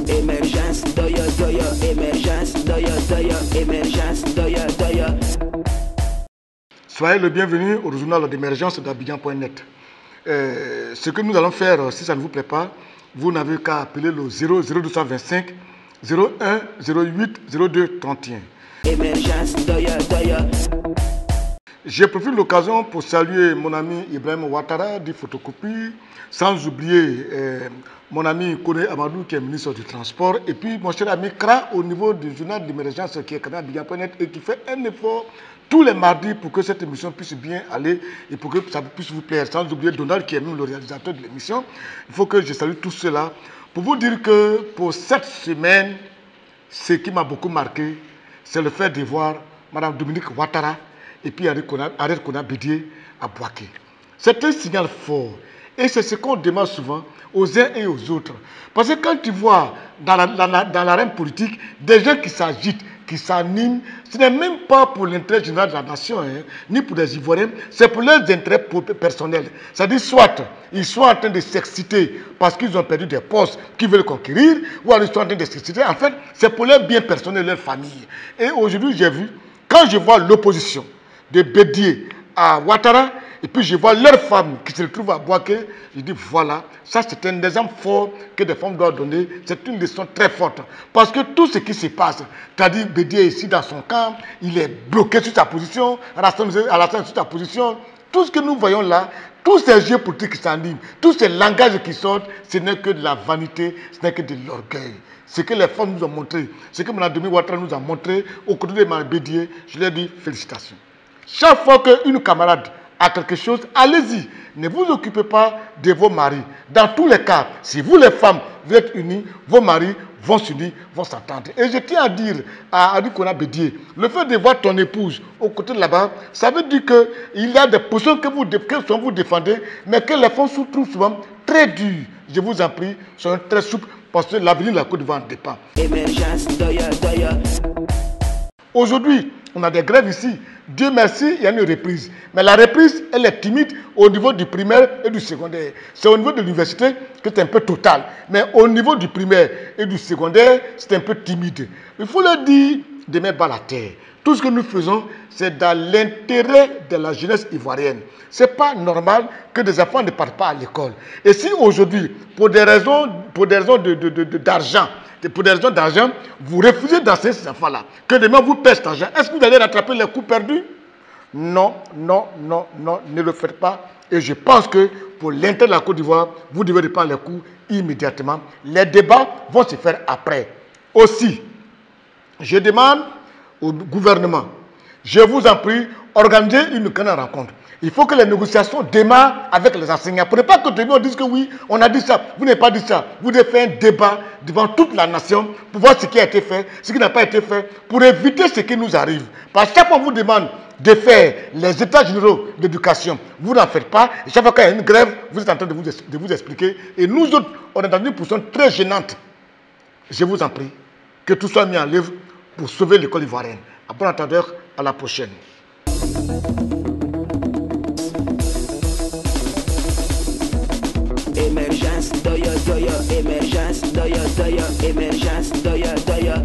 Émergence, doya, doya, émergence, doya, doya, émergence, doya, doya. Soyez le bienvenu au journal d'émergence d'Abidjan.net. Ce que nous allons faire, si ça ne vous plaît pas, vous n'avez qu'à appeler le 0225 01 08 02 31. Émergence, doya, doya. Je profite de l'occasion pour saluer mon ami Ibrahim Ouattara du photocopie, sans oublier mon ami Kone Amadou qui est ministre du Transport, et puis mon cher ami Kra au niveau du journal d'émergence qui est Abidjan.net et qui fait un effort tous les mardis pour que cette émission puisse bien aller et pour que ça puisse vous plaire. Sans oublier Donald qui est même le réalisateur de l'émission. Il faut que je salue tous ceux-là pour vous dire que pour cette semaine, ce qui m'a beaucoup marqué, c'est le fait de voir Mme Dominique Ouattara et puis Arrête Kona Bédié à Bouaké. C'est un signal fort. Et c'est ce qu'on demande souvent aux uns et aux autres. Parce que quand tu vois dans l'arène politique des gens qui s'agitent, qui s'animent, ce n'est même pas pour l'intérêt général de la nation, ni pour les Ivoiriens, c'est pour leurs intérêts personnels. C'est-à-dire soit ils sont en train de s'exciter parce qu'ils ont perdu des postes qu'ils veulent conquérir, ou alors ils sont en train de s'exciter. En fait, c'est pour leur bien personnel, leur famille. Et aujourd'hui, j'ai vu, quand je vois l'opposition de Bédié à Ouattara, et puis je vois leurs femmes qui se retrouvent à Bouaké, je dis voilà, ça c'est un exemple fort que des femmes doivent donner, c'est une leçon très forte. Parce que tout ce qui se passe, c'est-à-dire Bédié ici dans son camp, il est bloqué sur sa position, Alassane sur sa position, tout ce que nous voyons là, tous ces jeux politiques qui s'animent, tous ces langages qui sortent, ce n'est que de la vanité, ce n'est que de l'orgueil. Ce que les femmes nous ont montré, ce que Mme Dominique Ouattara nous a montré au côté de Mme Bédié, je leur dis félicitations. Chaque fois qu'une camarade a quelque chose, allez-y. Ne vous occupez pas de vos maris. Dans tous les cas, si vous les femmes, vous êtes unis, vos maris vont s'unir, vont s'entendre. Et je tiens à dire à Arrête Kona Bédié, le fait de voir ton épouse au côté de là-bas, ça veut dire qu'il y a des positions que vous défendez, mais que les femmes se trouvent souvent très dures. Je vous en prie, soyez très souples, parce que l'avenir de la Côte d'Ivoire en dépend. Émergence, doya, doya. Aujourd'hui, on a des grèves ici. Dieu merci, il y a une reprise. Mais la reprise, elle est timide au niveau du primaire et du secondaire. C'est au niveau de l'université que c'est un peu total. Mais au niveau du primaire et du secondaire, c'est un peu timide. Il faut le dire de mettre bas la terre. Tout ce que nous faisons, c'est dans l'intérêt de la jeunesse ivoirienne. Ce n'est pas normal que des enfants ne partent pas à l'école. Et si aujourd'hui, pour des raisons d'argent, vous refusez d'enseigner ces enfants-là, que demain vous perdez cet argent, est-ce que vous allez rattraper les coûts perdus? Non, non, non, non, ne le faites pas. Et je pense que pour l'intérêt de la Côte d'Ivoire, vous devez reprendre les coûts immédiatement. Les débats vont se faire après. Aussi, je demande au gouvernement, je vous en prie, organisez une grande rencontre. Il faut que les négociations démarrent avec les enseignants. Pour ne pas que demain on dise que oui, on a dit ça, vous n'avez pas dit ça. Vous devez faire un débat devant toute la nation pour voir ce qui a été fait, ce qui n'a pas été fait, pour éviter ce qui nous arrive. Parce que chaque fois qu'on vous demande de faire les états généraux d'éducation, vous n'en faites pas. Et chaque fois qu'il y a une grève, vous êtes en train de vous expliquer. Et nous autres, on est dans une position très gênante. Je vous en prie, que tout soit mis en œuvre pour sauver l'école ivoirienne. À bon entendeur, à la prochaine. Émergence, doya, doya, émergence, doya, doya, émergence, doya, doya.